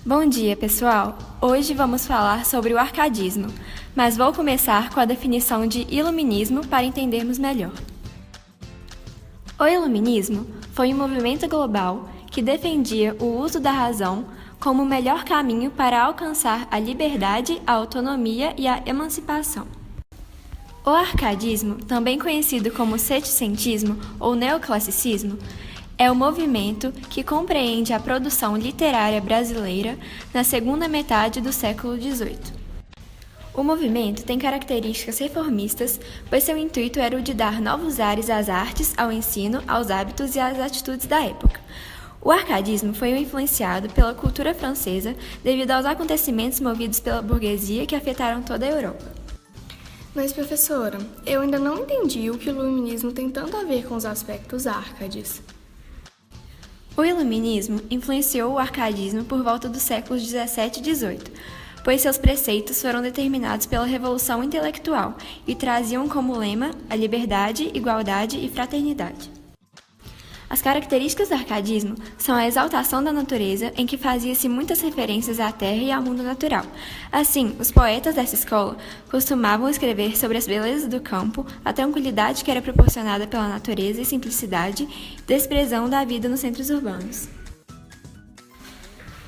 Bom dia, pessoal! Hoje vamos falar sobre o arcadismo, mas vou começar com a definição de iluminismo para entendermos melhor. O iluminismo foi um movimento global que defendia o uso da razão como o melhor caminho para alcançar a liberdade, a autonomia e a emancipação. O arcadismo, também conhecido como setecentismo ou neoclassicismo, é o movimento que compreende a produção literária brasileira na segunda metade do século XVIII. O movimento tem características reformistas, pois seu intuito era o de dar novos ares às artes, ao ensino, aos hábitos e às atitudes da época. O arcadismo foi influenciado pela cultura francesa devido aos acontecimentos movidos pela burguesia que afetaram toda a Europa. Mas, professora, eu ainda não entendi o que o iluminismo tem tanto a ver com os aspectos árcades. O iluminismo influenciou o arcadismo por volta dos séculos 17 e 18, pois seus preceitos foram determinados pela Revolução Intelectual e traziam como lema a liberdade, igualdade e fraternidade. As características do arcadismo são a exaltação da natureza, em que fazia-se muitas referências à terra e ao mundo natural. Assim, os poetas dessa escola costumavam escrever sobre as belezas do campo, a tranquilidade que era proporcionada pela natureza e simplicidade, desprezão da vida nos centros urbanos.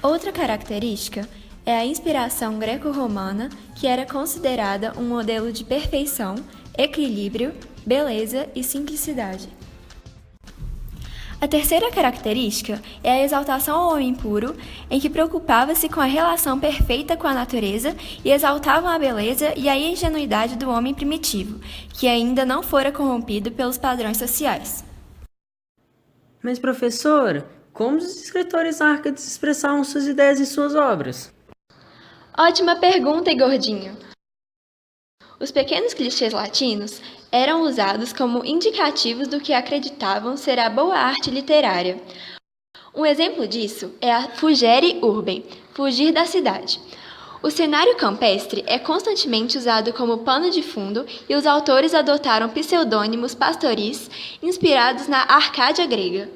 Outra característica é a inspiração greco-romana, que era considerada um modelo de perfeição, equilíbrio, beleza e simplicidade. A terceira característica é a exaltação ao homem puro, em que preocupava-se com a relação perfeita com a natureza e exaltavam a beleza e a ingenuidade do homem primitivo, que ainda não fora corrompido pelos padrões sociais. Mas, professora, como os escritores árcades expressavam suas ideias em suas obras? Ótima pergunta, Gordinho! Os pequenos clichês latinos eram usados como indicativos do que acreditavam ser a boa arte literária. Um exemplo disso é a fugere urbem, fugir da cidade. O cenário campestre é constantemente usado como pano de fundo e os autores adotaram pseudônimos pastoris inspirados na Arcádia grega.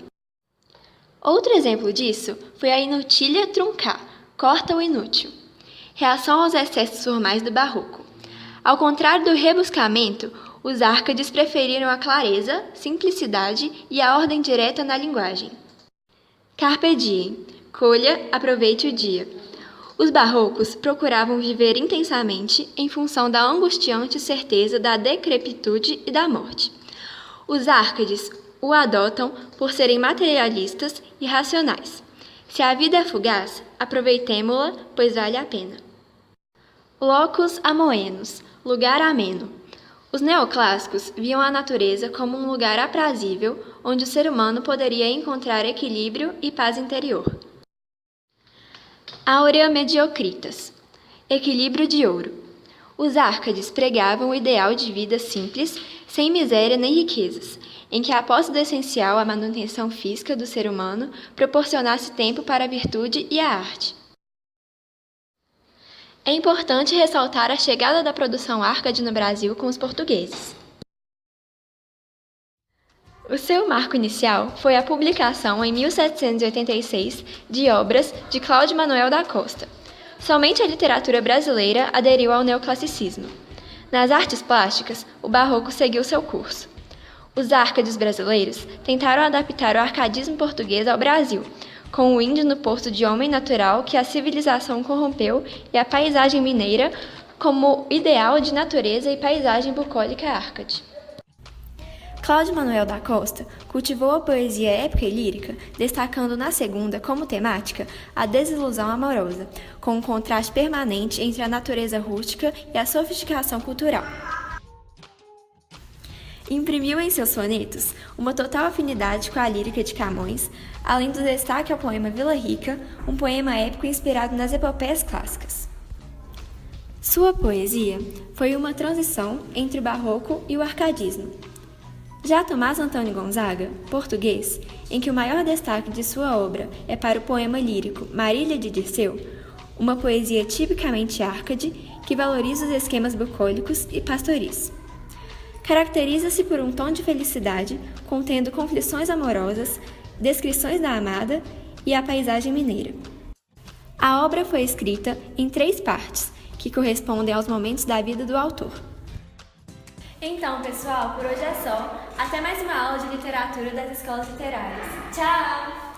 Outro exemplo disso foi a inutilha truncar, corta o inútil, reação aos excessos formais do barroco. Ao contrário do rebuscamento, os árcades preferiram a clareza, simplicidade e a ordem direta na linguagem. Carpe diem, colha, aproveite o dia. Os barrocos procuravam viver intensamente em função da angustiante certeza da decrepitude e da morte. Os árcades o adotam por serem materialistas e racionais. Se a vida é fugaz, aproveitemo-la, pois vale a pena. Locus amoenus, lugar ameno. Os neoclássicos viam a natureza como um lugar aprazível, onde o ser humano poderia encontrar equilíbrio e paz interior. Aurea mediocritas, equilíbrio de ouro. Os árcades pregavam o ideal de vida simples, sem miséria nem riquezas, em que a posse do essencial à manutenção física do ser humano proporcionasse tempo para a virtude e a arte. É importante ressaltar a chegada da produção árcade no Brasil com os portugueses. O seu marco inicial foi a publicação em 1786 de obras de Cláudio Manuel da Costa. Somente a literatura brasileira aderiu ao neoclassicismo. Nas artes plásticas, o barroco seguiu seu curso. Os árcades brasileiros tentaram adaptar o arcadismo português ao Brasil, com o índio no posto de homem natural que a civilização corrompeu e a paisagem mineira como ideal de natureza e paisagem bucólica árcade. Cláudio Manuel da Costa cultivou a poesia épica e lírica, destacando na segunda como temática a desilusão amorosa, com um contraste permanente entre a natureza rústica e a sofisticação cultural. Imprimiu em seus sonetos uma total afinidade com a lírica de Camões, além do destaque ao poema Vila Rica, um poema épico inspirado nas epopeias clássicas. Sua poesia foi uma transição entre o barroco e o arcadismo. Já Tomás Antônio Gonzaga, português, em que o maior destaque de sua obra é para o poema lírico Marília de Dirceu, uma poesia tipicamente árcade que valoriza os esquemas bucólicos e pastoris. Caracteriza-se por um tom de felicidade, contendo conflições amorosas, descrições da amada e a paisagem mineira. A obra foi escrita em 3 partes, que correspondem aos momentos da vida do autor. Então, pessoal, por hoje é só. Até mais uma aula de literatura das escolas literárias. Tchau!